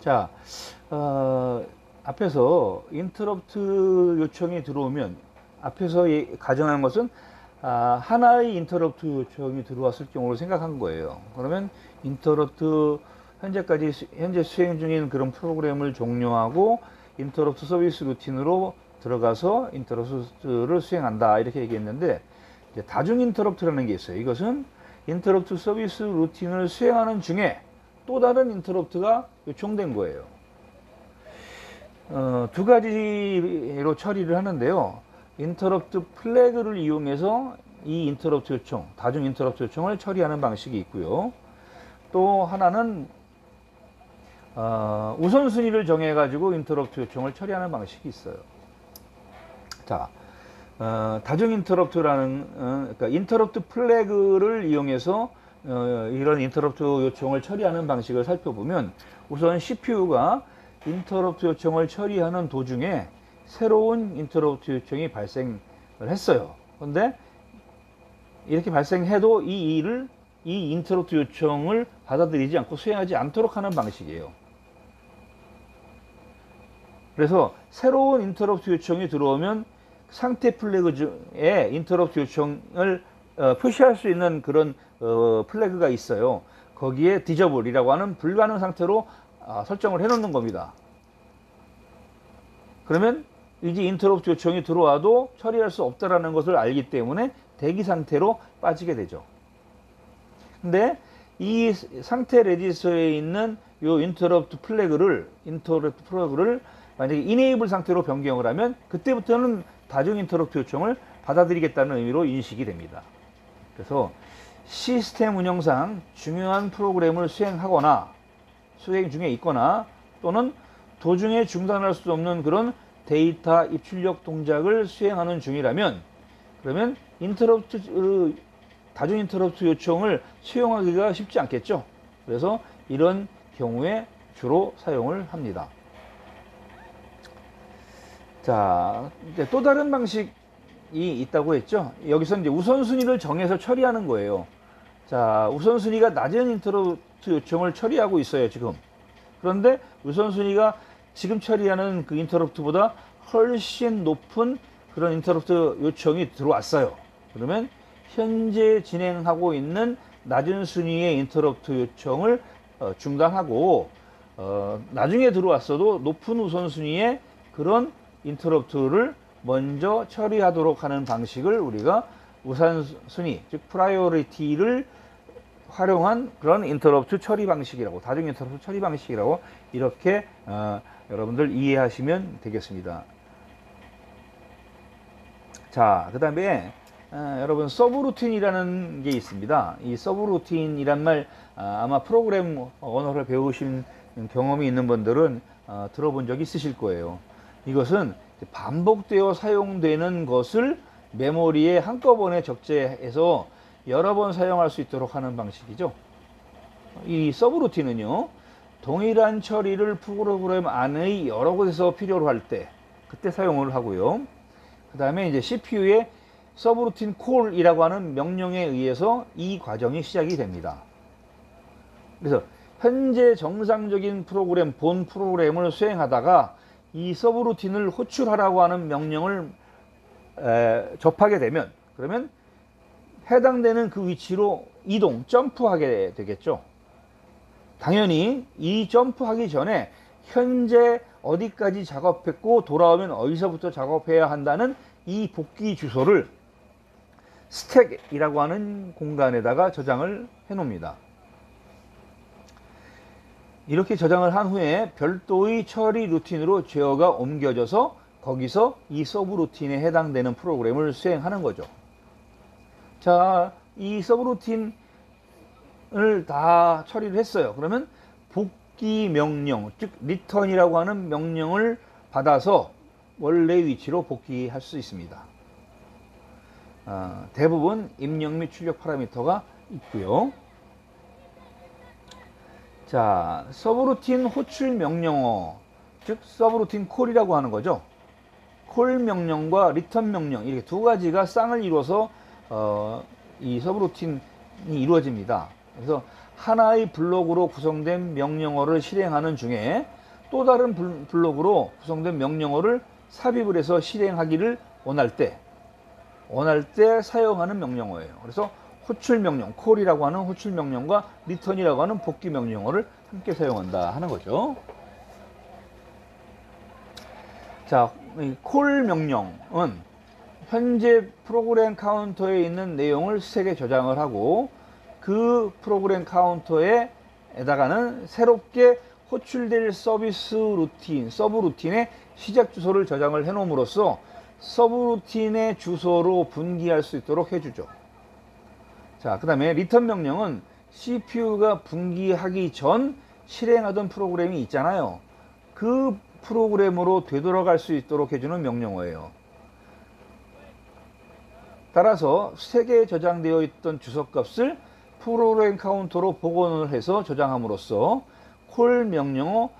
자, 앞에서 인터럽트 요청이 들어오면 앞에서 가정한 것은 하나의 인터럽트 요청이 들어왔을 경우로 생각한 거예요. 그러면 인터럽트 현재 수행 중인 그런 프로그램을 종료하고 인터럽트 서비스 루틴으로 들어가서 인터럽트를 수행한다 이렇게 얘기했는데, 이제 다중 인터럽트라는 게 있어요. 이것은 인터럽트 서비스 루틴을 수행하는 중에 또 다른 인터럽트가 요청된 거예요. 두 가지로 처리를 하는데요. 인터럽트 플래그를 이용해서 이 인터럽트 요청, 다중 인터럽트 요청을 처리하는 방식이 있고요. 또 하나는 우선순위를 정해가지고 인터럽트 요청을 처리하는 방식이 있어요. 자, 다중 인터럽트라는, 그러니까 인터럽트 플래그를 이용해서 이런 인터럽트 요청을 처리하는 방식을 살펴보면, 우선 CPU가 인터럽트 요청을 처리하는 도중에 새로운 인터럽트 요청이 발생을 했어요. 그런데 이렇게 발생해도 이 인터럽트 요청을 받아들이지 않고 수행하지 않도록 하는 방식이에요. 그래서 새로운 인터럽트 요청이 들어오면 상태 플래그 중에 인터럽트 요청을 표시할 수 있는 그런 플래그가 있어요. 거기에 디저블이라고 하는 불가능 상태로 설정을 해 놓는 겁니다. 그러면 이제 인터럽트 요청이 들어와도 처리할 수 없다라는 것을 알기 때문에 대기 상태로 빠지게 되죠. 근데 이 상태 레지스터에 있는 이 인터럽트 플래그를 만약에 이네이블 상태로 변경을 하면 그때부터는 다중 인터럽트 요청을 받아들이겠다는 의미로 인식이 됩니다. 그래서 시스템 운영상 중요한 프로그램을 수행 중에 있거나 또는 도중에 중단할 수 없는 그런 데이터 입출력 동작을 수행하는 중이라면, 그러면 다중 인터럽트 요청을 수용하기가 쉽지 않겠죠. 그래서 이런 경우에 주로 사용을 합니다. 자, 이제 또 다른 방식이 있다고 했죠. 여기서 이제 우선순위를 정해서 처리하는 거예요. 자, 우선순위가 낮은 인터럽트 요청을 처리하고 있어요, 지금. 그런데 우선순위가 지금 처리하는 그 인터럽트보다 훨씬 높은 그런 인터럽트 요청이 들어왔어요. 그러면 현재 진행하고 있는 낮은 순위의 인터럽트 요청을 중단하고, 나중에 들어왔어도 높은 우선순위의 그런 인터럽트를 먼저 처리하도록 하는 방식을 우리가 우선순위, 즉 프라이어리티를 활용한 그런 인터럽트 처리 방식이라고, 다중 인터럽트 처리 방식이라고 이렇게 여러분들 이해하시면 되겠습니다. 자, 그 다음에 여러분 서브루틴이라는 게 있습니다. 이 서브루틴이란 말 아마 프로그램 언어를 배우신 경험이 있는 분들은 들어본 적이 있으실 거예요. 이것은 반복되어 사용되는 것을 메모리에 한꺼번에 적재해서 여러 번 사용할 수 있도록 하는 방식이죠. 이 서브루틴은요, 동일한 처리를 프로그램 안의 여러 곳에서 필요로 할 때 그때 사용을 하고요. 그 다음에 이제 CPU의 서브루틴 콜이라고 하는 명령에 의해서 이 과정이 시작이 됩니다. 그래서 현재 정상적인 프로그램, 본 프로그램을 수행하다가 이 서브루틴을 호출하라고 하는 명령을 접하게 되면, 그러면 해당되는 그 위치로 점프하게 되겠죠. 당연히 이 점프하기 전에 현재 어디까지 작업했고 돌아오면 어디서부터 작업해야 한다는 이 복귀 주소를 스택이라고 하는 공간에다가 저장을 해 놓습니다. 이렇게 저장을 한 후에 별도의 처리 루틴으로 제어가 옮겨져서 거기서 이 서브루틴에 해당되는 프로그램을 수행하는 거죠. 자, 이 서브루틴을 다 처리를 했어요. 그러면 복귀 명령, 즉 return이라고 하는 명령을 받아서 원래 위치로 복귀할 수 있습니다. 대부분 입력 및 출력 파라미터가 있고요. 자, 서브루틴 호출 명령어, 즉 서브루틴 콜이라고 하는 거죠. 콜 명령과 리턴 명령, 이렇게 두 가지가 쌍을 이루어서 이 서브루틴이 이루어집니다. 그래서 하나의 블록으로 구성된 명령어를 실행하는 중에 또 다른 블록으로 구성된 명령어를 삽입을 해서 실행하기를 원할 때 사용하는 명령어예요. 그래서 호출 명령, 콜이라고 하는 호출 명령과 리턴이라고 하는 복귀 명령어를 함께 사용한다 하는 거죠. 자, 이 콜 명령은 현재 프로그램 카운터에 있는 내용을 스택에 저장을 하고 그 프로그램 카운터에다가는 새롭게 호출될 서비스 루틴, 서브 루틴의 시작 주소를 저장을 해 놓음으로써 서브 루틴의 주소로 분기할 수 있도록 해주죠. 자, 그 다음에 리턴 명령은 CPU가 분기하기 전 실행하던 프로그램이 있잖아요. 그 프로그램으로 되돌아갈 수 있도록 해주는 명령어예요. 따라서 스택에 저장되어 있던 주소값을 프로그램 카운터로 복원을 해서 저장함으로써 콜 명령어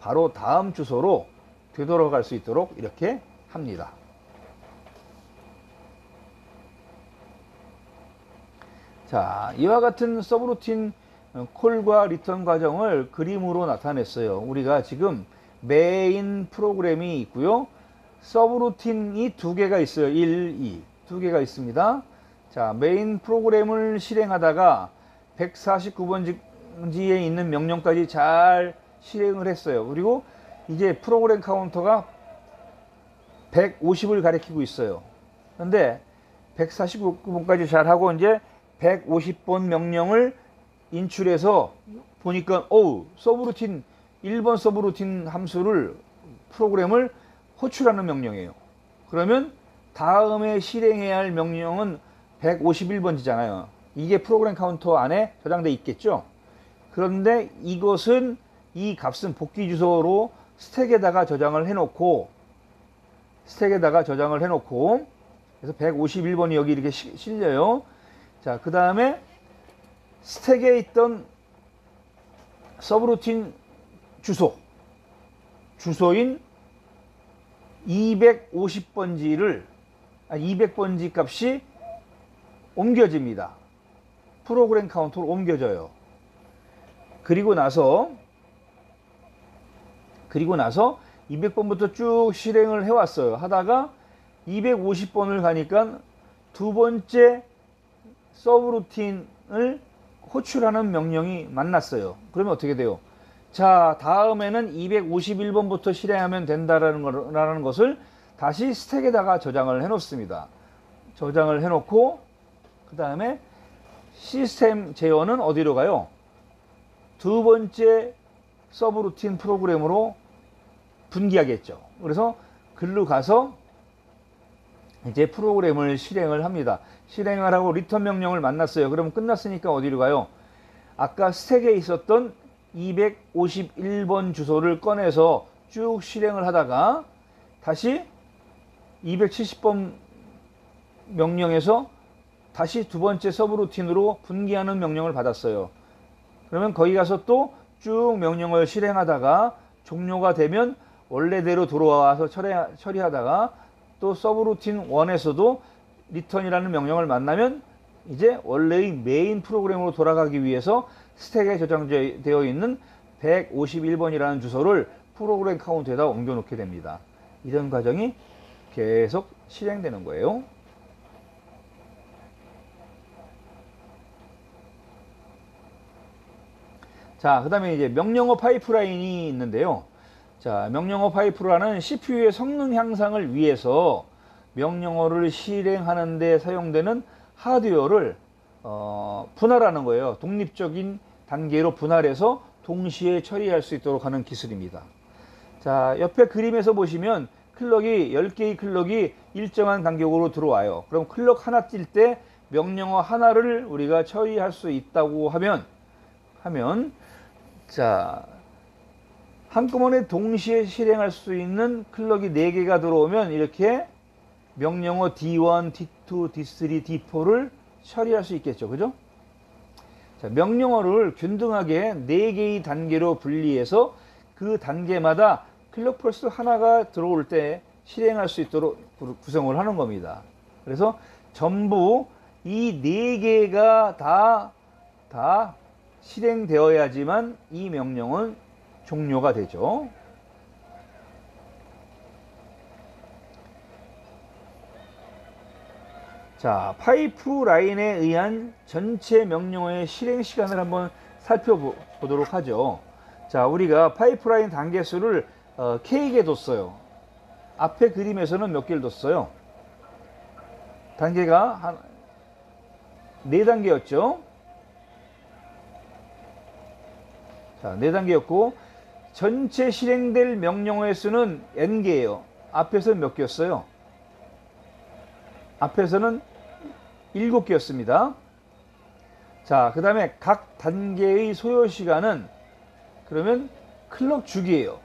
바로 다음 주소로 되돌아갈 수 있도록 이렇게 합니다. 자, 이와 같은 서브루틴 콜과 리턴 과정을 그림으로 나타냈어요. 우리가 지금 메인 프로그램이 있고요. 서브루틴이 두 개가 있어요. 1, 2. 두 개가 있습니다. 자, 메인 프로그램을 실행하다가 149번지에 있는 명령까지 잘 실행을 했어요. 그리고 이제 프로그램 카운터가 150을 가리키고 있어요. 그런데 149번까지 잘 하고 이제 150번 명령을 인출해서 보니까 서브루틴 1번 서브루틴 함수를 프로그램을 호출하는 명령이에요. 그러면 다음에 실행해야 할 명령은 151번지잖아요. 이게 프로그램 카운터 안에 저장돼 있겠죠. 그런데 이것은 이 값은 복귀 주소로 스택에다가 저장을 해놓고 그래서 151번이 여기 이렇게 실려요. 자, 그 다음에 스택에 있던 서브루틴 주소인 250번지를 200번지 값이 옮겨집니다. 프로그램 카운터로 옮겨져요. 그리고 나서 200번부터 쭉 실행을 해왔어요. 하다가 250번을 가니까 두 번째 서브루틴을 호출하는 명령이 만났어요. 그러면 어떻게 돼요? 자, 다음에는 251번부터 실행하면 된다라는 것을 다시 스택에다가 저장을 해 놓습니다. 저장을 해 놓고 그 다음에 시스템 제어는 어디로 가요? 두 번째 서브루틴 프로그램으로 분기하겠죠. 그래서 글로 가서 이제 프로그램을 실행을 합니다. 실행을 하고 리턴 명령을 만났어요. 그러면 끝났으니까 어디로 가요? 아까 스택에 있었던 251번 주소를 꺼내서 쭉 실행을 하다가 다시 270번 명령에서 다시 두 번째 서브루틴으로 분기하는 명령을 받았어요. 그러면 거기 가서 또 쭉 명령을 실행하다가 종료가 되면 원래대로 돌아와서 처리하다가 또 서브루틴 1에서도 리턴이라는 명령을 만나면 이제 원래의 메인 프로그램으로 돌아가기 위해서 스택에 저장되어 있는 151번이라는 주소를 프로그램 카운트에다 옮겨 놓게 됩니다. 이런 과정이 계속 실행되는 거예요. 자, 그 다음에 이제 명령어 파이프라인이 있는데요. 자, 명령어 파이프라인은 CPU의 성능 향상을 위해서 명령어를 실행하는 데 사용되는 하드웨어를 분할하는 거예요. 독립적인 단계로 분할해서 동시에 처리할 수 있도록 하는 기술입니다. 자, 옆에 그림에서 보시면 클럭이 10개의 클럭이 일정한 간격으로 들어와요. 그럼 클럭 하나 뛸 때 명령어 하나를 우리가 처리할 수 있다고 하면 자, 한꺼번에 동시에 실행할 수 있는 클럭이 4개가 들어오면 이렇게 명령어 D1, D2, D3, D4를 처리할 수 있겠죠. 그죠? 자, 명령어를 균등하게 4개의 단계로 분리해서 그 단계마다 클럭 펄스 하나가 들어올 때 실행할 수 있도록 구성을 하는 겁니다. 그래서 전부 이 4개가 다 실행되어야지만 이 명령은 종료가 되죠. 자, 파이프라인에 의한 전체 명령어의 실행 시간을 한번 살펴보도록 하죠. 자, 우리가 파이프라인 단계수를 K개 뒀어요. 앞에 그림에서는 몇 개를 뒀어요? 단계가 한 4단계였죠. 자, 4단계였고 전체 실행될 명령어의 수는 N개예요. 앞에서는 몇 개였어요? 앞에서는 7개였습니다. 자, 그 다음에 각 단계의 소요 시간은 그러면 클럭 주기예요.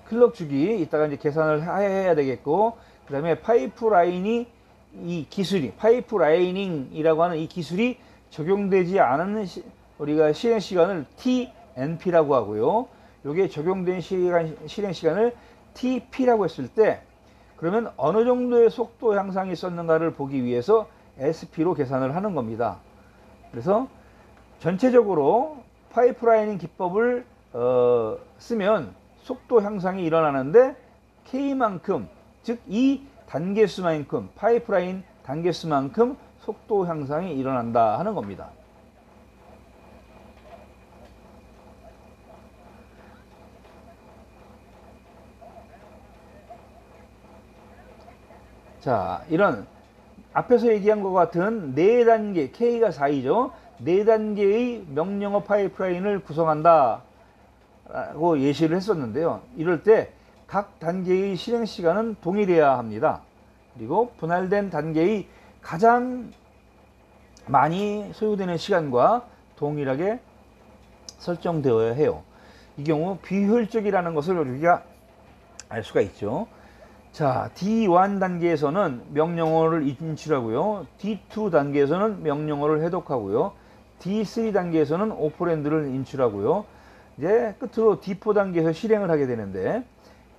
클럭 주기 이따가 이제 계산을 해야 되겠고, 그 다음에 파이프라인이 이 기술이 파이프라이닝이라고 하는 이 기술이 적용되지 않은 우리가 실행 시간을 TNP라고 하고요. 요게 적용된 실행 시간을 TP라고 했을 때 그러면 어느 정도의 속도 향상이 있었는가를 보기 위해서 SP로 계산을 하는 겁니다. 그래서 전체적으로 파이프라이닝 기법을 쓰면 속도 향상이 일어나는데 K만큼, 즉 이 단계수만큼, 파이프라인 단계수만큼 속도 향상이 일어난다 하는 겁니다. 자, 이런 앞에서 얘기한 것 같은 4단계, K가 4이죠. 4단계의 명령어 파이프라인을 구성한다 라고 예시를 했었는데요. 이럴 때 각 단계의 실행 시간은 동일해야 합니다. 그리고 분할된 단계의 가장 많이 소요되는 시간과 동일하게 설정되어야 해요. 이 경우 비효율적이라는 것을 우리가 알 수가 있죠. 자, D1 단계에서는 명령어를 인출하고요. D2 단계에서는 명령어를 해독하고요. D3 단계에서는 오퍼랜드를 인출하고요. 이제 끝으로 D4 단계에서 실행을 하게 되는데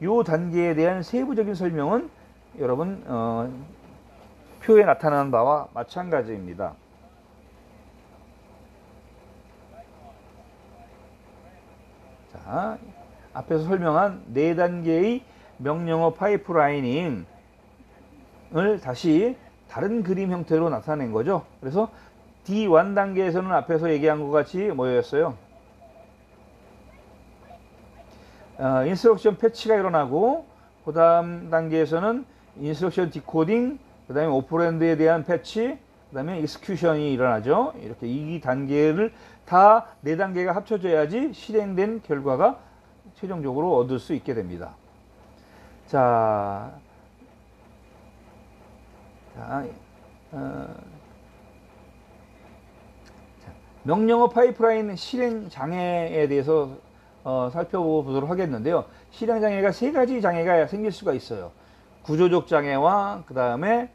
이 단계에 대한 세부적인 설명은 여러분 표에 나타나는 바와 마찬가지입니다. 자, 앞에서 설명한 4단계의 명령어 파이프라이닝을 다시 다른 그림 형태로 나타낸 거죠. 그래서 D1 단계에서는 앞에서 얘기한 것 같이 뭐였어요? 인스트럭션 패치가 일어나고 그 다음 단계에서는 인스트럭션 디코딩, 그 다음에 오퍼랜드에 대한 패치, 그 다음에 익스큐션이 일어나죠. 이렇게 이 단계를 다 4단계가 합쳐져야지 실행된 결과가 최종적으로 얻을 수 있게 됩니다. 자, 명령어 파이프라인 실행 장애에 대해서 살펴보도록 하겠는데요. 실행 장애가 3가지 장애가 생길 수가 있어요. 구조적 장애와 그 다음에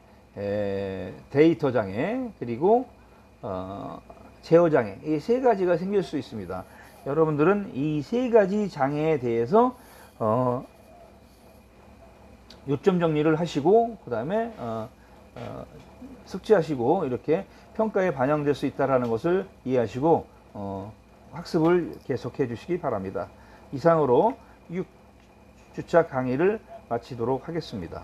데이터 장애, 그리고 제어 장애, 이 3가지가 생길 수 있습니다. 여러분들은 이 3가지 장애에 대해서 요점 정리를 하시고 그 다음에 숙지하시고 이렇게 평가에 반영될 수 있다는 것을 이해하시고 학습을 계속해 주시기 바랍니다. 이상으로 6주차 강의를 마치도록 하겠습니다.